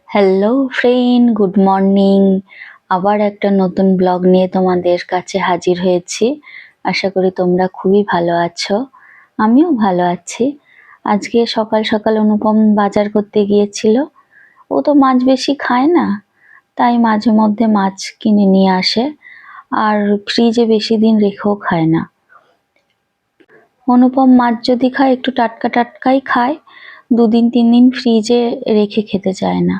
Hello friend, good morning. আবার একটা নতুন ব্লগ নিয়ে তোমাদের কাছে হাজির হয়েছি। আশা করি তোমরা খুবই ভালো আছো। আমিও ভালো আছি। আজকে সকাল সকাল অনুপম বাজার করতে গিয়েছিল। ও তো মাছ বেশি খায় না, তাই মাঝে মধ্যে মাছ কিনে নিয়ে আসে, আর ফ্রিজে বেশি দিন রেখেও খায় না। অনুপম মাছ যদি খায় একটু টাটকা টাটকাই খায়, 2 দিন 3 দিন ফ্রিজে রেখে খেতে চায় না।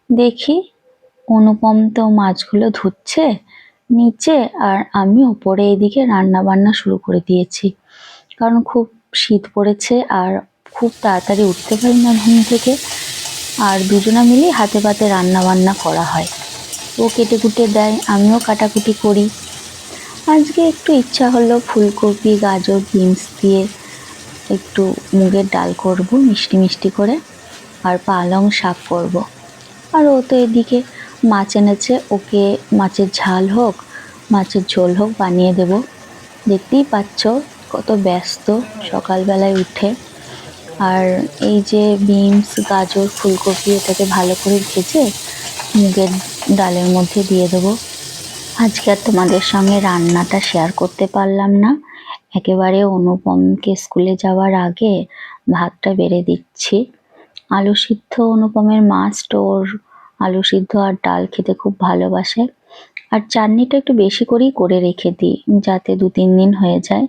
দেখি, অনুপম তো মাছগুলো ধুচ্ছে নিচে, আর আমি ওপরে এদিকে রান্না বান্না শুরু করে দিয়েছি। কারণ খুব শীত পড়েছে আর খুব তাড়াতাড়ি উঠতে পারি না ঘুম থেকে, আর দুজনা মিলেই হাতে পাতে রান্না বান্না করা হয়। ও কেটে কুটে দেয়, আমিও কাটাকুটি করি। আজকে একটু ইচ্ছা হলো ফুলকপি গাজর বিনস দিয়ে একটু মুগের ডাল করব মিষ্টি মিষ্টি করে, আর পালং শাক করব। আর ও তো এদিকে মাছ এনেছে, ওকে মাছের ঝাল হোক মাছের ঝোল হোক বানিয়ে দেব। দেখতেই পাচ্ছ কত ব্যস্ত সকালবেলায় উঠে। আর এই যে বিনস গাজর ফুলকপি, এটাকে ভালো করে ভেজে মুগের ডালের মধ্যে দিয়ে দেবো। আজকে আর তোমাদের সঙ্গে রান্নাটা শেয়ার করতে পারলাম না, একেবারে অনুপমকে স্কুলে যাওয়ার আগে ভাতটা বেড়ে দিচ্ছি। আলু সিদ্ধ অনুপমের মাস্ট, ওর আলু সিদ্ধ আর ডাল খেতে খুব ভালোবাসে। আর চাটনিটা একটু বেশি করেই করে রেখে দিই, যাতে 2-3 দিন হয়ে যায়।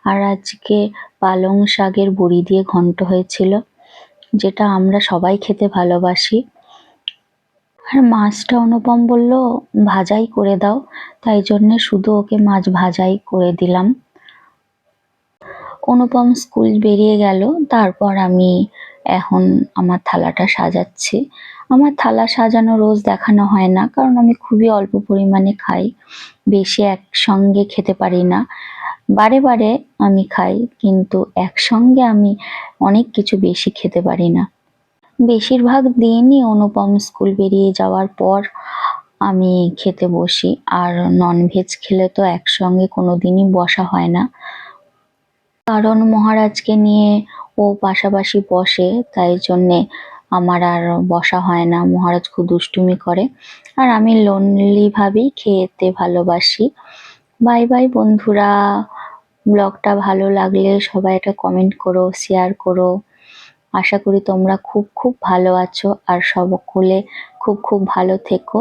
আর আজকে পালং শাকের বড়ি দিয়ে ঘন্ট হয়েছিল, যেটা আমরা সবাই খেতে ভালোবাসি। আর মাছটা অনুপম বলল ভাজাই করে দাও, তাই জন্যে শুধু ওকে মাছ ভাজাই করে দিলাম। অনুপম স্কুল বেরিয়ে গেল, তারপর আমি এখন আমার থালাটা সাজাচ্ছি। আমার থালা সাজানো রোজ দেখানো হয় না, কারণ আমি খুবই অল্প পরিমাণে খাই, বেশি একসঙ্গে খেতে পারি না। বারে বারে আমি খাই, কিন্তু একসঙ্গে আমি অনেক কিছু বেশি খেতে পারি না। বেশিরভাগ দিনই অনুপম স্কুল বেরিয়ে যাওয়ার পর আমি খেতে বসি, আর ননভেজ খেলে তো একসঙ্গে কোনোদিনই বসা হয় না, কারণ মহারাজকে নিয়ে ও পাশাপাশি বসে, তাই জন্যে আমার আর বসা হয় না। মহারাজ খুব দুষ্টুমি করে, আর আমি লোনলি ভাবেই খেতে ভালোবাসি। বাই বাই বন্ধুরা। ব্লগটা ভালো লাগলে সবাই একটা কমেন্ট করো, শেয়ার করো। আশা করি তোমরা খুব খুব ভালো আছো, আর সকলে খুব খুব ভালো থেকো।